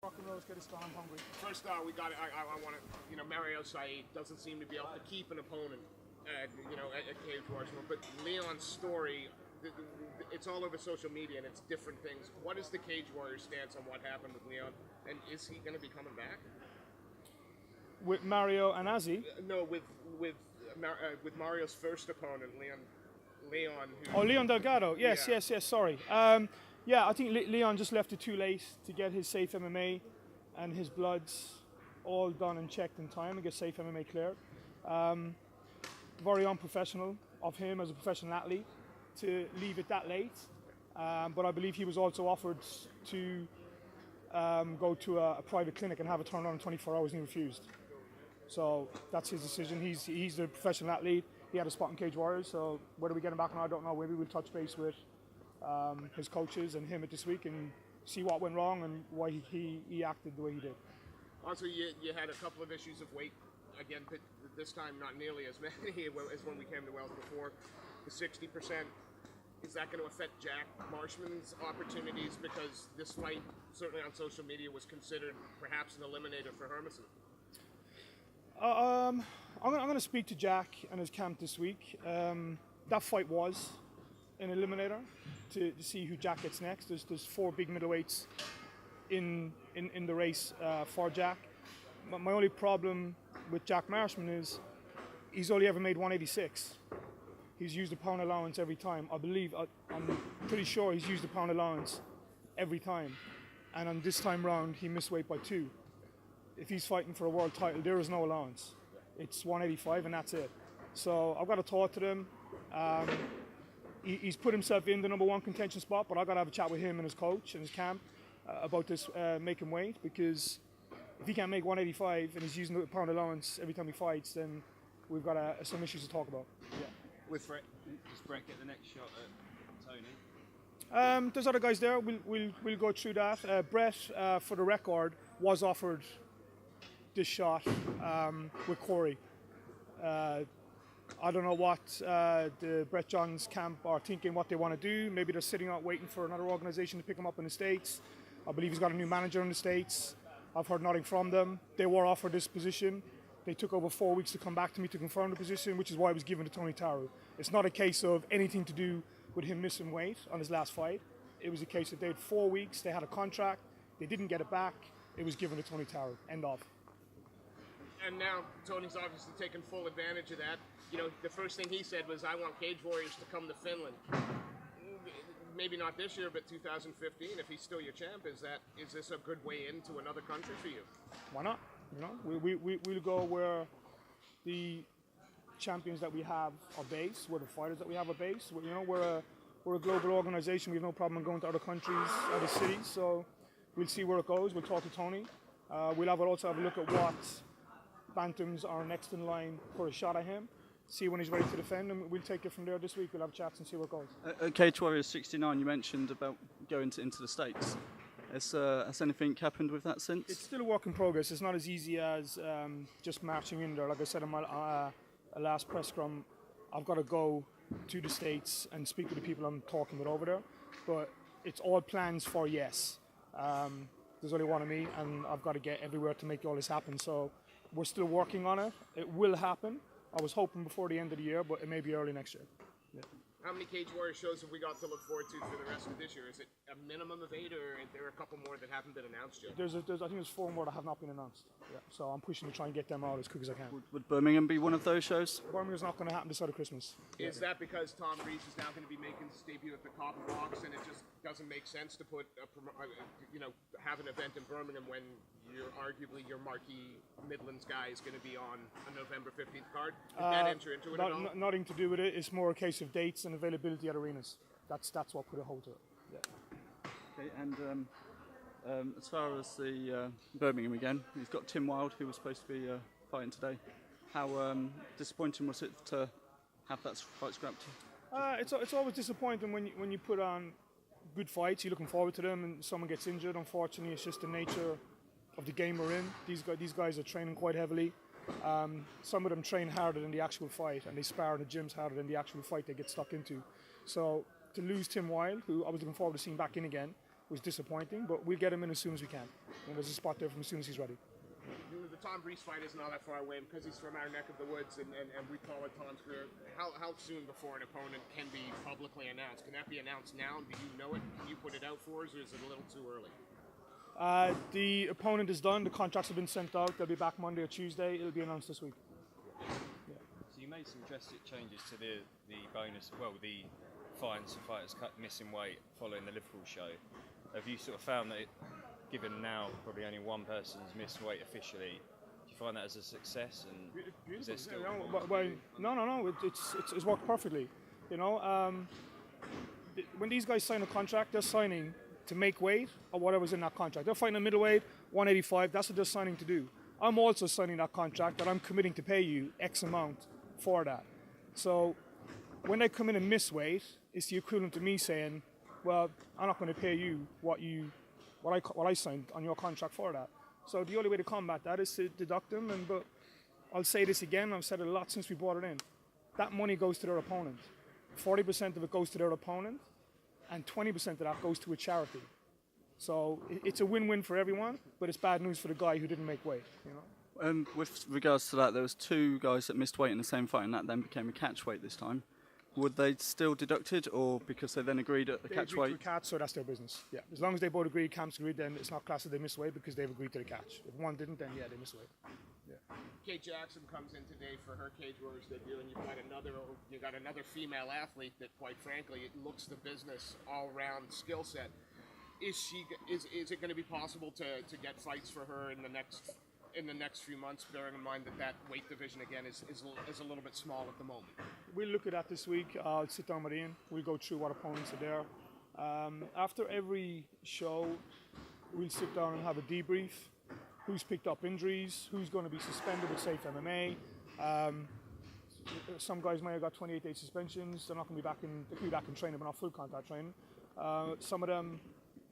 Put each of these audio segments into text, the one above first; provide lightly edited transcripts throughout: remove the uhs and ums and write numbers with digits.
Rock and roll, get us going. I'm hungry. First, I want to, Mario Tait doesn't seem to be able to keep an opponent, at Cage Wars. But Leon's story, it's all over social media and it's different things. What is the Cage Warriors stance on what happened with Leon? And is he going to be coming back? With Mario and Azzy? No, with Mario's first opponent, Leon. Leon Delgado. Yes. Sorry. I think Leon just left it too late to get his safe MMA and his bloods all done and checked in time and get safe MMA cleared. Very unprofessional of him as a professional athlete to leave it that late. But I believe he was also offered to go to a private clinic and have it turned on in 24 hours and he refused. So that's his decision. He's the professional athlete. He had a spot in Cage Warriors, so whether we get him back or not, I don't know. Maybe we'll touch base with his coaches and him this week and see what went wrong and why he acted the way he did. Also, you had a couple of issues of weight. Again, this time not nearly as many as when we came to Wells before. The 60%, is that going to affect Jack Mashman's opportunities? Because this fight, certainly on social media, was considered perhaps an eliminator for Hermanson. I'm going to speak to Jack and his camp this week. That fight was an eliminator to see who Jack gets next. There's 4 big middleweights in the race for Jack. My only problem with Jack Mashman is he's only ever made 186. He's used a pound allowance every time. I'm pretty sure he's used a pound allowance every time. And on this time round, he missed weight by 2. If he's fighting for a world title, there is no allowance. It's 185 and that's it. So I've got to talk to them. He's put himself in the #1 contention spot, but I've got to have a chat with him and his coach and his camp about this making weight, because if he can't make 185 and he's using the pound allowance every time he fights, then we've got some issues to talk about. Yeah. Does Brett get the next shot at Tony? There's other guys there. We'll go through that. Brett, for the record, was offered this shot with Cory. I don't know what the Brett Johns camp are thinking, what they want to do. Maybe they're sitting out waiting for another organization to pick him up in the States. I believe he's got a new manager in the States. I've heard nothing from them. They were offered this position. They took over 4 weeks to come back to me to confirm the position, which is why it was given to Tony Taru. It's not a case of anything to do with him missing weight on his last fight. It was a case that they had 4 weeks, they had a contract, they didn't get it back, it was given to Tony Taru. End of. And now Tony's obviously taken full advantage of that. The first thing he said was, I want Cage Warriors to come to Finland. Maybe not this year, but 2015, if he's still your champ, is this a good way into another country for you? Why not? We'll go where the champions that we have are based, where the fighters that we have are based. We're a global organization. We have no problem in going to other countries, other cities. So we'll see where it goes. We'll talk to Tony. We'll also have a look at what bantams are next in line for a shot at him. See when he's ready to defend, and we'll take it from there this week. We'll have chats and see where it goes. Cage Warriors 69, you mentioned about going into the States. Has anything happened with that since? It's still a work in progress. It's not as easy as just marching in there. Like I said in my last press scrum, I've got to go to the States and speak with the people I'm talking with over there. But it's all plans for yes. There's only one of me, and I've got to get everywhere to make all this happen. So we're still working on it. It will happen. I was hoping before the end of the year, but it may be early next year. Yeah. How many Cage Warrior shows have we got to look forward to for the rest of this year? Is it a minimum of 8, or are there a couple more that haven't been announced yet? I think there's 4 more that have not been announced. Yeah. So I'm pushing to try and get them out as quick as I can. Would Birmingham be one of those shows? Birmingham's not going to happen this side of Christmas. Is that because Tom Rees is now going to be making his debut at the Copperbox, and it just doesn't make sense to put have an event in Birmingham when arguably your marquee Midlands guy is going to be on a November 15th card? Did that enter into it at all? Nothing to do with it. It's more a case of dates and availability at arenas. That's what put a hold to it. Yeah. Okay, and as far as the Birmingham again, you've got Tim Wilde, who was supposed to be fighting today. How disappointing was it to have that fight scrapped? It's always disappointing when you put on good fights. You're looking forward to them, and someone gets injured. Unfortunately, it's just the nature of the game we're in. These guys are training quite heavily. Some of them train harder than the actual fight, and they spar in the gyms harder than the actual fight they get stuck into. So to lose Tim Wilde, who I was looking forward to seeing back in again, was disappointing, but we'll get him in as soon as we can. And there's a spot there for him as soon as he's ready. The Tom Breeze fight isn't all that far away because he's from our neck of the woods, and we follow Tom's career. How soon before an opponent can be publicly announced? Can that be announced now? Do you know it? Can you put it out for us, or is it a little too early? The opponent is done. The contracts have been sent out. They'll be back Monday or Tuesday. It'll be announced this week. Yeah. So you made some drastic changes to the bonus, well, the fines for fighters missing weight following the Liverpool show. Have you sort of found that, given now probably only one person's missed weight officially, do you find that as a success? And is there still no. It's worked perfectly. You know, when these guys sign a contract, they're signing to make weight or whatever's in that contract. They're fighting a middleweight, 185. That's what they're signing to do. I'm also signing that contract that I'm committing to pay you X amount for that. So when they come in and miss weight, it's the equivalent to me saying, well, I'm not going to pay you what I signed on your contract for that. So the only way to combat that is to deduct them. But I'll say this again, I've said it a lot since we brought it in. That money goes to their opponent. 40% of it goes to their opponent, and 20% of that goes to a charity. So it's a win-win for everyone, but it's bad news for the guy who didn't make weight. You know. With regards to that, there was 2 guys that missed weight in the same fight, and that then became a catch weight this time. Would they still deducted, or because they then agreed at the catch weight? They agreed to a catch, so that's their business. Yeah, as long as they both agreed, camps agreed, then it's not classed as they missed weight because they've agreed to the catch. If one didn't, then yeah, they missed weight. Yeah. Kate Jackson comes in today for her Cage Warriors debut, and you got another female athlete that, quite frankly, it looks the business all-round skill set. Is it going to be possible to get fights for her in the next few months, bearing in mind that weight division again is a little bit small at the moment? We'll look at that this week. I'll sit down with Ian. We'll go through what opponents are there. After every show, we'll sit down and have a debrief. Who's picked up injuries? Who's going to be suspended with Safe MMA? Some guys may have got 28-day suspensions. They're not going to be back in training, but not full contact training. Some of them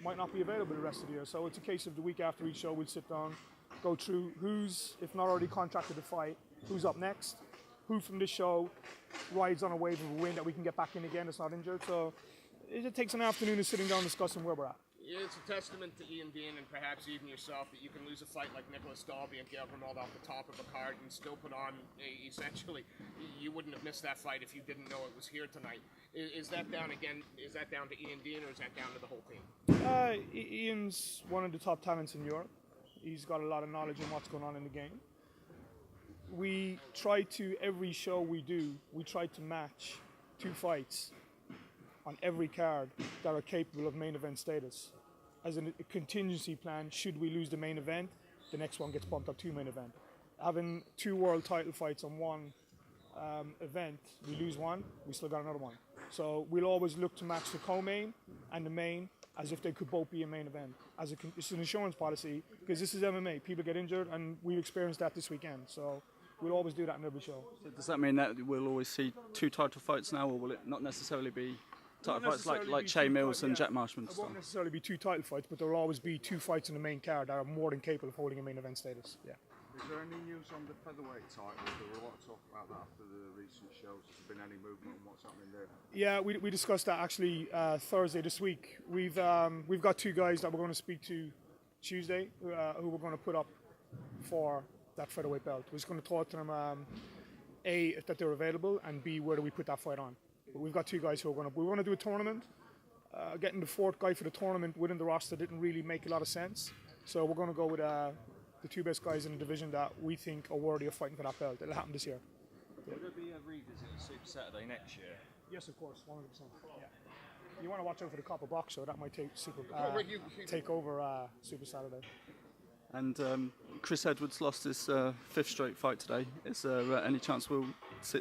might not be available the rest of the year. So it's a case of the week after each show, we'll sit down, go through who's, if not already contracted to fight, who's up next, who from this show rides on a wave of a win that we can get back in again that's not injured. So it takes an afternoon of sitting down discussing where we're at. It's a testament to Ian Dean and perhaps even yourself that you can lose a fight like Nicholas Dalby and Gail Grimaldi off the top of a card and still put on essentially, you wouldn't have missed that fight if you didn't know it was here tonight. Is that down to Ian Dean, or is that down to the whole team? Ian's one of the top talents in Europe. He's got a lot of knowledge on what's going on in the game. We try to, every show we do, we try to match 2 fights on every card that are capable of main event status. As a contingency plan, should we lose the main event, the next one gets bumped up to main event. Having 2 world title fights on one event, we lose one, we still got another one. So we'll always look to match the co-main and the main as if they could both be a main event. It's an insurance policy, because this is MMA. People get injured, and we experienced that this weekend. So we'll always do that in every show. So does that mean that we'll always see 2 title fights now, or will it not necessarily be title fights like Che Mills and Jack Marshman? It won't necessarily be 2 title fights, but there will always be 2 fights in the main card that are more than capable of holding a main event status. Yeah. Is there any news on the featherweight title? There were a lot of talk about that after the recent shows. Has there been any movement on what's happening there? Yeah, we discussed that actually Thursday this week. We've got 2 guys that we're going to speak to Tuesday who we're going to put up for that featherweight belt. We're just going to talk to them, A, that they're available, and B, where do we put that fight on. But we've got 2 guys who we're going to do a tournament. Getting the 4th guy for the tournament within the roster didn't really make a lot of sense. So we're going to go with the 2 best guys in the division that we think are worthy of fighting for that belt. It'll happen this year. Will there be a revisit of Super Saturday next year? Yes, of course, 100%. Yeah. You want to watch out for the Copperbox show. That might take over Super Saturday. And Chris Edwards lost his 5th straight fight today. Is there any chance we'll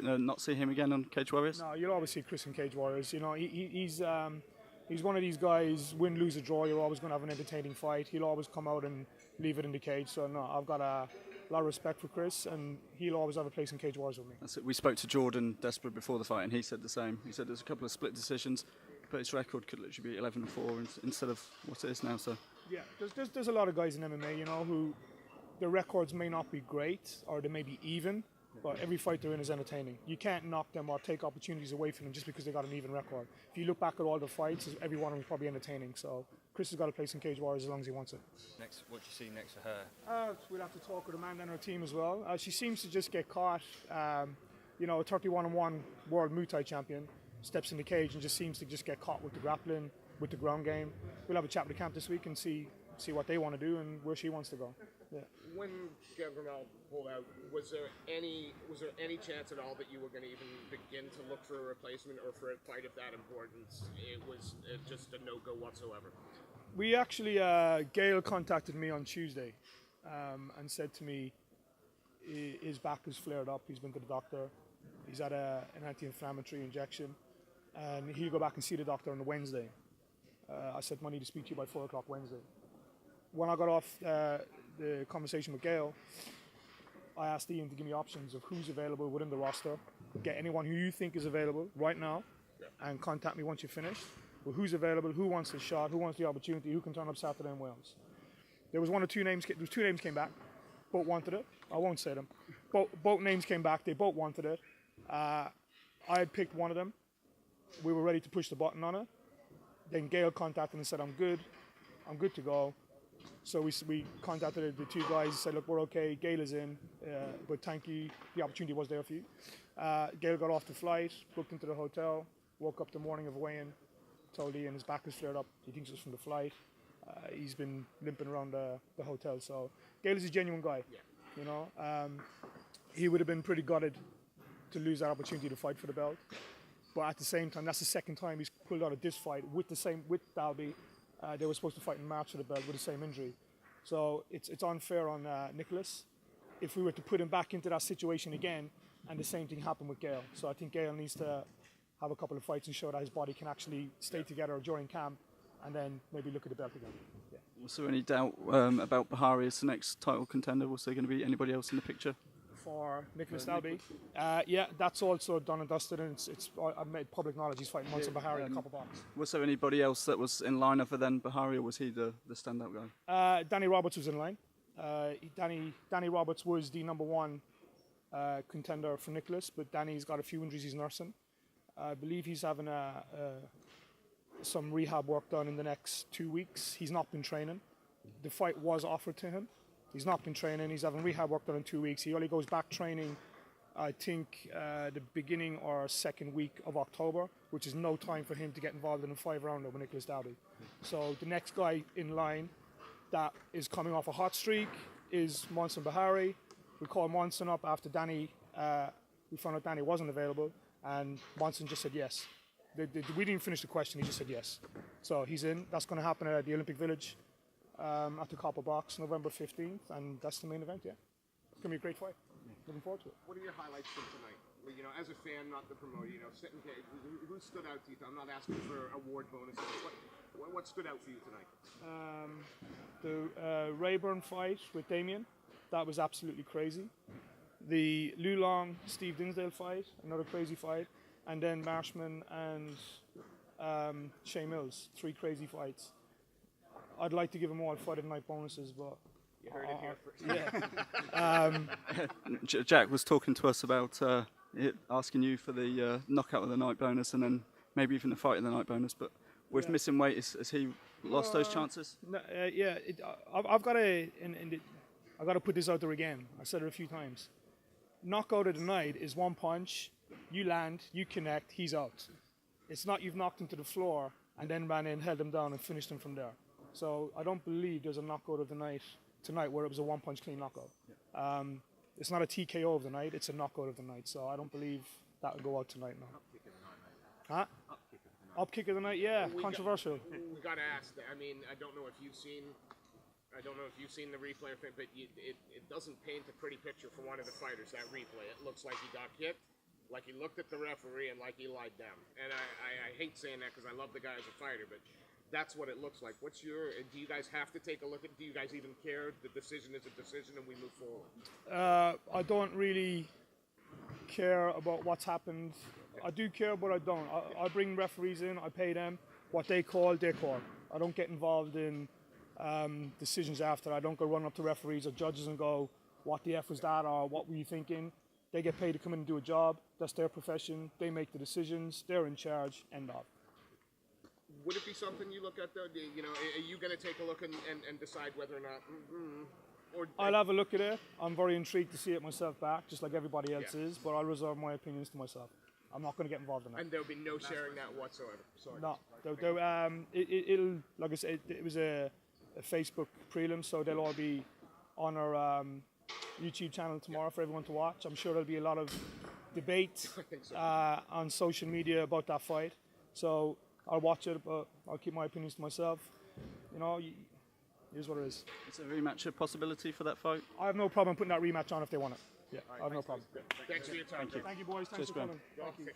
not see him again on Cage Warriors? No, you'll always see Chris in Cage Warriors. You know, he's one of these guys, win, lose, or draw, you're always going to have an entertaining fight. He'll always come out and leave it in the cage. So, no, I've got a lot of respect for Chris, and he'll always have a place in Cage Warriors with me. That's it. We spoke to Jordan Desperate before the fight, and he said the same. He said there's a couple of split decisions, but his record could literally be 11-4 instead of what it is now. So yeah, there's a lot of guys in MMA, you know, who their records may not be great, or they may be even, but every fight they're in is entertaining. You can't knock them or take opportunities away from them just because they got an even record. If you look back at all the fights, every one of them is probably entertaining. So Chris has got a place in Cage Warriors as long as he wants it. Next, what do you see next for her? We'll have to talk with Amanda and her team as well. She seems to just get caught. You know, a 31-1 world Muay Thai champion steps in the cage and just seems to just get caught with the grappling, with the ground game. We'll have a chat with the camp this week and see what they want to do and where she wants to go. Yeah. When Gabriel pulled out, was there any chance at all that you were going to even begin to look for a replacement or for a fight of that importance? It was just a no-go whatsoever. We actually, Gail contacted me on Tuesday and said to me, his back has flared up. He's been to the doctor. He's had an anti-inflammatory injection, and he'll go back and see the doctor on the Wednesday. I said, I need to speak to you by 4 o'clock Wednesday. When I got off the conversation with Gail, I asked Ian to give me options of who's available within the roster. Get anyone who you think is available right now, and contact me once you're finished. Well, who's available? Who wants the shot? Who wants the opportunity? Who can turn up Saturday in Wales? There was 1 or 2 names. There was 2 names came back. Both wanted it. I won't say them. Both names came back. They both wanted it. I had picked one of them. We were ready to push the button on it. Then Gail contacted and said, I'm good to go. So we contacted the 2 guys and said, look, we're okay. Gail is in, but thank you. The opportunity was there for you. Gail got off the flight, booked into the hotel, woke up the morning of weigh-in, told Ian his back is flared up. He thinks it's from the flight. He's been limping around the hotel. So Gail is a genuine guy. Yeah. You know, he would have been pretty gutted to lose that opportunity to fight for the belt. But at the same time, that's the second time he's pulled out of this fight with Dalby. They were supposed to fight in March for the belt with the same injury. So it's unfair on Nicholas if we were to put him back into that situation again and the same thing happened with Gail. So I think Gail needs to have a couple of fights and show that his body can actually stay together during camp and then maybe look at the belt again. Yeah. Was there any doubt about Bahari as the next title contender? Was there going to be anybody else in the picture? For Nicholas Dalby? Yeah, that's also done and dusted, and I've made public knowledge he's fighting Monson Bahari in the Copperbox. Was there anybody else that was in line other than Bahari, or was he the standout guy? Danny Roberts was in line. Danny Roberts was the #1 contender for Nicholas, but Danny's got a few injuries he's nursing. I believe he's having some rehab work done in the next 2 weeks. He's not been training. The fight was offered to him. He's not been training. He's having rehab work done in 2 weeks. He only goes back training, I think, the beginning or second week of October, which is no time for him to get involved in a 5-rounder with Nicholas Dalby. So the next guy in line that is coming off a hot streak is Monson Bahari. We called Monson up after Danny. We found out Danny wasn't available, and Monson just said yes. We didn't finish the question. He just said yes. So he's in. That's going to happen at the Olympic Village. At the Copperbox, November 15th, and that's the main event, yeah. It's going to be a great fight. Looking forward to it. What are your highlights from tonight? Well, you know, as a fan, not the promoter, you know, sitting there, who stood out to you? I'm not asking for award bonuses. What stood out for you tonight? The Rayburn fight with Damien, that was absolutely crazy. The Lulong Steve Dinsdale fight, another crazy fight, and then Mashman and Shea Mills, 3 crazy fights. I'd like to give them all fight of the night bonuses, but you heard it here first. yeah. Jack was talking to us about asking you for the knockout of the night bonus, and then maybe even the fight of the night bonus. But with missing weight, has he lost those chances? No, yeah, I've got to put this out there again. I said it a few times. Knockout of the night is 1 punch, you land, you connect, he's out. It's not you've knocked him to the floor and then ran in, held him down, and finished him from there. So I don't believe there's a knockout of the night tonight where it was a 1-punch clean knockout. It's not a TKO of the night, it's a knockout of the night. So I don't believe that will go out tonight now. Up kick of the night, mate. Huh? Up kick of the night, yeah, controversial. We got to ask. I mean, I don't know if you've seen the replay or thing, but it doesn't paint a pretty picture for one of the fighters. That replay, it looks like he got hit, like he looked at the referee, and like he lied down. And I hate saying that because I love the guy as a fighter, but that's what it looks like. Do you guys have to take a look at, do you guys even care? The decision is a decision and we move forward. I don't really care about what's happened. I do care, but I don't. I bring referees in, I pay them. What they call, they call. I don't get involved in decisions after. I don't go run up to referees or judges and go, what the F was that, or what were you thinking? They get paid to come in and do a job. That's their profession. They make the decisions. They're in charge. End of. Would it be something you look at though? You know, are you going to take a look and decide whether or not? Or I'll have a look at it. I'm very intrigued to see it myself back, just like everybody else is. But I'll reserve my opinions to myself. I'm not going to get involved in that. And there'll be no sharing that whatsoever. Sorry. No, it'll like I said, it was a Facebook prelim, so they'll all be on our YouTube channel tomorrow for everyone to watch. I'm sure there'll be a lot of debate on social media about that fight. So I'll watch it, but I'll keep my opinions to myself. You know, here's what it is. Is a rematch a possibility for that fight? I have no problem putting that rematch on if they want it. Yeah, I have no problem. Thanks for your time. Thank you, boys. Thanks Cheers, for Graham. coming. Thank you.